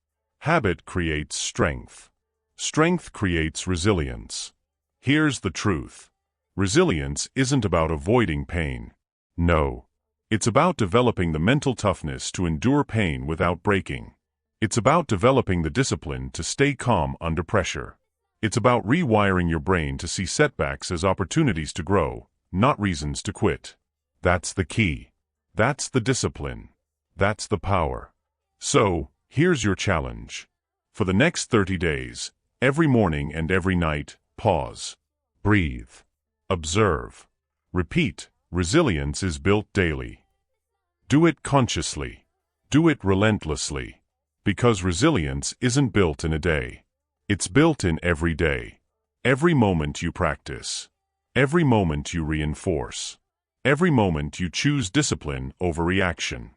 Habit creates strength. Strength creates resilience. Here's the truth. Resilience isn't about avoiding pain. No. It's about developing the mental toughness to endure pain without breaking. It's about developing the discipline to stay calm under pressure. It's about rewiring your brain to see setbacks as opportunities to grow, not reasons to quit. That's the key. That's the discipline. That's the power. So, here's your challenge. For the next 30 days, every morning and every night, pause. Breathe. Observe. Repeat. Resilience is built daily. Do it consciously. Do it relentlessly. Because resilience isn't built in a day. It's built in every day. Every moment you practice. Every moment you reinforce. Every moment you choose discipline over reaction.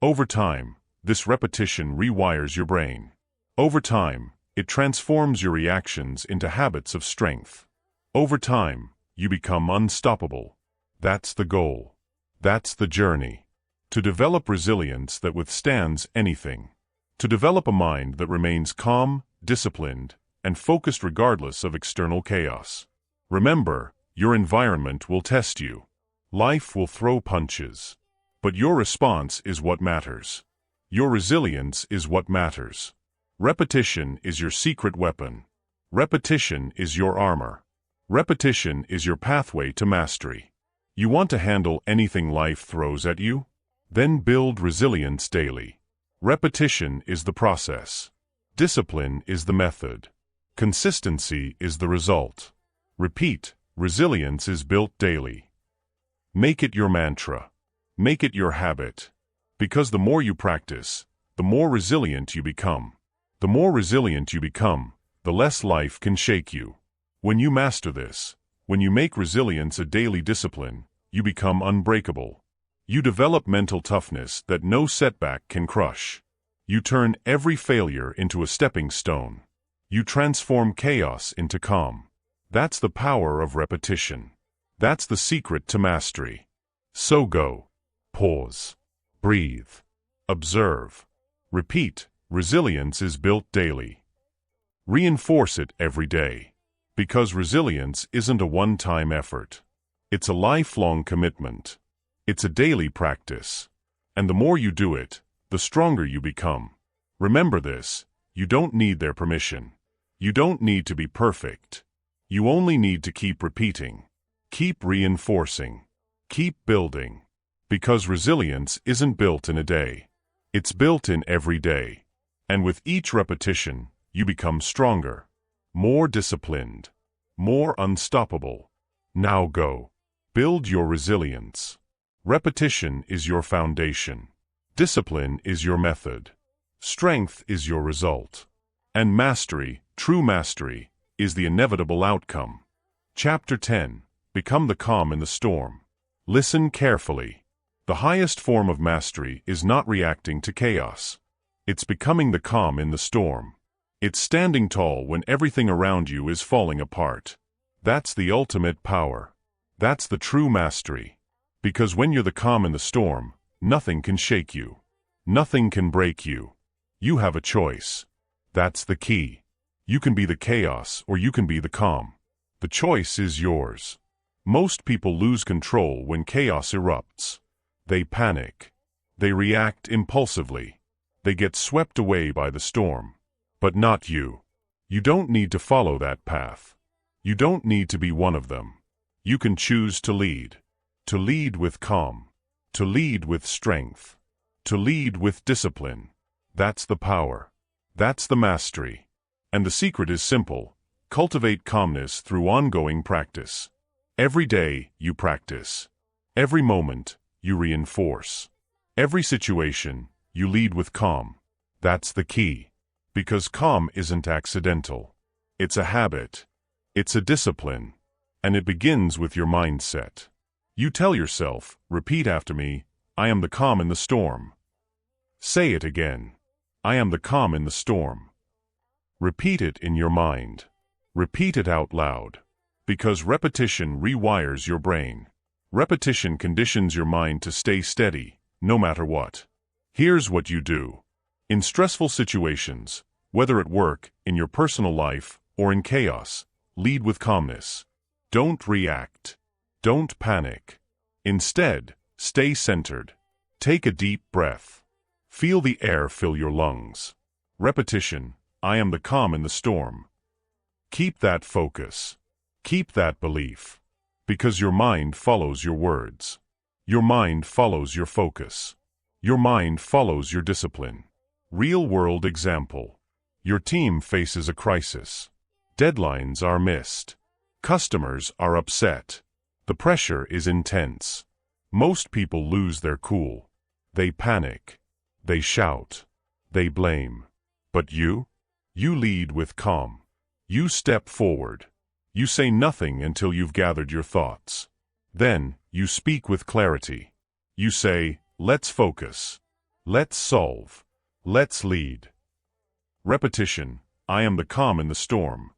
Over time, this repetition rewires your brain. Over time, it transforms your reactions into habits of strength. Over time, you become unstoppable. That's the goal. That's the journey. To develop resilience that withstands anything. To develop a mind that remains calm, disciplined, and focused regardless of external chaos. Remember, your environment will test you. Life will throw punches. But your response is what matters. Your resilience is what matters. Repetition is your secret weapon. Repetition is your armor. Repetition is your pathway to mastery. You want to handle anything life throws at you? Then build resilience daily. Repetition is the process. Discipline is the method. Consistency is the result. Repeat. Resilience is built daily. Make it your mantra. Make it your habit. Because the more you practice, the more resilient you become. The more resilient you become, the less life can shake you. When you master this, when you make resilience a daily discipline, you become unbreakable. You develop mental toughness that no setback can crush. You turn every failure into a stepping stone. You transform chaos into calm. That's the power of repetition. That's the secret to mastery. So go. Pause. Breathe. Observe. Repeat. Resilience is built daily. Reinforce it every day. Because resilience isn't a one-time effort. It's a lifelong commitment. It's a daily practice. And the more you do it, the stronger you become. Remember this, you don't need their permission. You don't need to be perfect. You only need to keep repeating. Keep reinforcing. Keep building. Because resilience isn't built in a day. It's built in every day. And with each repetition, you become stronger. More disciplined. More unstoppable. Now go. Build your resilience. Repetition is your foundation. Discipline is your method. Strength is your result. And mastery, true mastery, is the inevitable outcome. Chapter 10. Become the calm in the storm. Listen carefully. The highest form of mastery is not reacting to chaos. It's becoming the calm in the storm. It's standing tall when everything around you is falling apart. That's the ultimate power. That's the true mastery. Because when you're the calm in the storm, nothing can shake you. Nothing can break you. You have a choice. That's the key. You can be the chaos or you can be the calm. The choice is yours. Most people lose control when chaos erupts. They panic. They react impulsively. They get swept away by the storm. But not you. You don't need to follow that path. You don't need to be one of them. You can choose to lead. To lead with calm. To lead with strength. To lead with discipline. That's the power. That's the mastery. And the secret is simple. Cultivate calmness through ongoing practice. Every day, you practice. Every moment, you reinforce. Every situation, you lead with calm. That's the key. Because calm isn't accidental. It's a habit. It's a discipline. And it begins with your mindset. You tell yourself, repeat after me, I am the calm in the storm. Say it again. I am the calm in the storm. Repeat it in your mind. Repeat it out loud. Because repetition rewires your brain. Repetition conditions your mind to stay steady, no matter what. Here's what you do. In stressful situations, whether at work, in your personal life, or in chaos, lead with calmness. Don't react. Don't panic. Instead, stay centered. Take a deep breath. Feel the air fill your lungs. Repetition, I am the calm in the storm. Keep that focus. Keep that belief. Because your mind follows your words. Your mind follows your focus. Your mind follows your discipline. Real-world example. Your team faces a crisis. Deadlines are missed. Customers are upset. The pressure is intense. Most people lose their cool. They panic. They shout. They blame. But you? You lead with calm. You step forward. You say nothing until you've gathered your thoughts. Then, you speak with clarity. You say, let's focus. Let's solve. Let's lead. Repetition, I am the calm in the storm.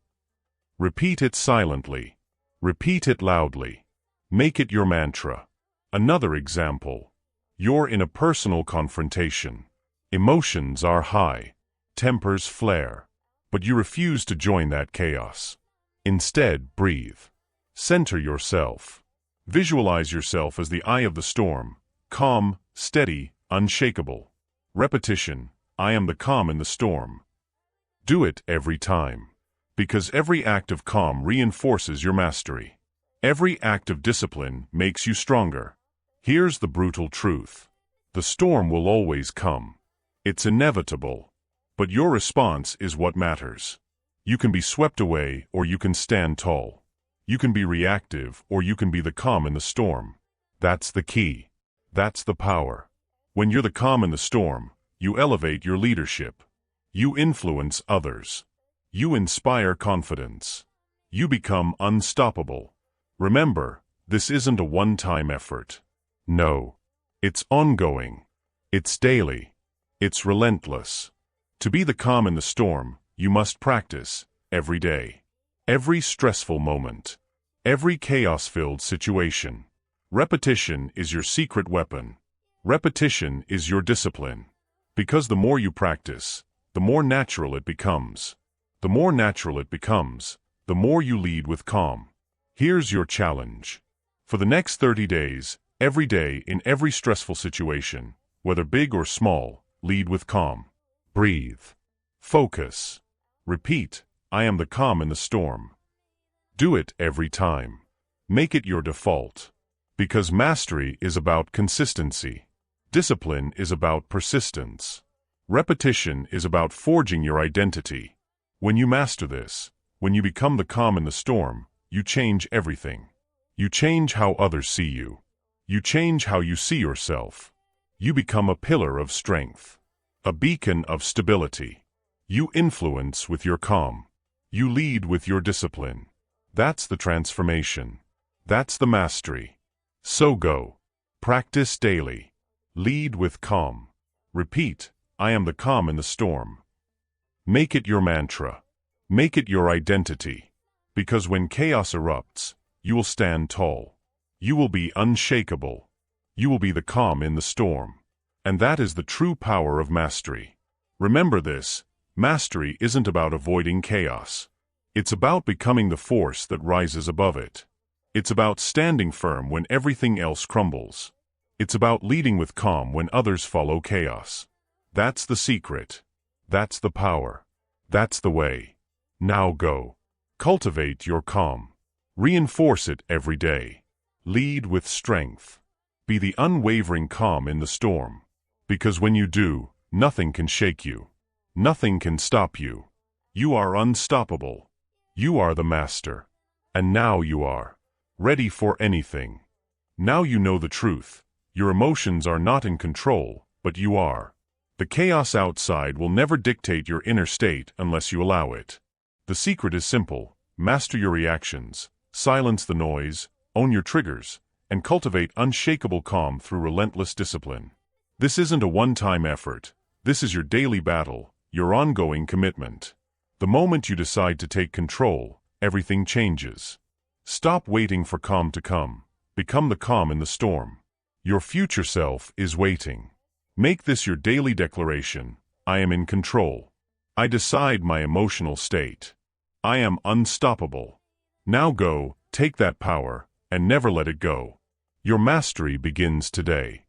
Repeat it silently. Repeat it loudly. Make it your mantra. Another example. You're in a personal confrontation. Emotions are high. Tempers flare. But you refuse to join that chaos. Instead, breathe. Center yourself. Visualize yourself as the eye of the storm. Calm, steady, unshakable. Repetition, I am the calm in the storm. Do it every time. Because every act of calm reinforces your mastery. Every act of discipline makes you stronger. Here's the brutal truth. The storm will always come. It's inevitable. But your response is what matters. You can be swept away or you can stand tall. You can be reactive or you can be the calm in the storm. That's the key. That's the power. When you're the calm in the storm, you elevate your leadership. You influence others. You inspire confidence. You become unstoppable. Remember, this isn't a one-time effort. No. It's ongoing. It's daily. It's relentless. To be the calm in the storm, you must practice every day. Every stressful moment. Every chaos-filled situation. Repetition is your secret weapon. Repetition is your discipline. Because the more you practice, the more natural it becomes. The more natural it becomes, the more you lead with calm. Here's your challenge. For the next 30 days, every day in every stressful situation, whether big or small, lead with calm. Breathe. Focus. Repeat, I am the calm in the storm. Do it every time. Make it your default. Because mastery is about consistency. Discipline is about persistence. Repetition is about forging your identity. When you master this, when you become the calm in the storm, you change everything. You change how others see you. You change how you see yourself. You become a pillar of strength. A beacon of stability. You influence with your calm. You lead with your discipline. That's the transformation. That's the mastery. So go. Practice daily. Lead with calm. Repeat, I am the calm in the storm. Make it your mantra. Make it your identity. Because when chaos erupts, you will stand tall. You will be unshakable. You will be the calm in the storm. And that is the true power of mastery. Remember this, mastery isn't about avoiding chaos. It's about becoming the force that rises above it. It's about standing firm when everything else crumbles. It's about leading with calm when others follow chaos. That's the secret. That's the power. That's the way. Now go. Cultivate your calm. Reinforce it every day. Lead with strength. Be the unwavering calm in the storm. Because when you do, nothing can shake you. Nothing can stop you. You are unstoppable. You are the master. And now you are ready for anything. Now you know the truth. Your emotions are not in control, but you are. The chaos outside will never dictate your inner state unless you allow it. The secret is simple. Master your reactions, silence the noise, own your triggers, and cultivate unshakable calm through relentless discipline. This isn't a one-time effort. This is your daily battle, your ongoing commitment. The moment you decide to take control, everything changes. Stop waiting for calm to come. Become the calm in the storm. Your future self is waiting. Make this your daily declaration. I am in control. I decide my emotional state. I am unstoppable. Now go, take that power, and never let it go. Your mastery begins today.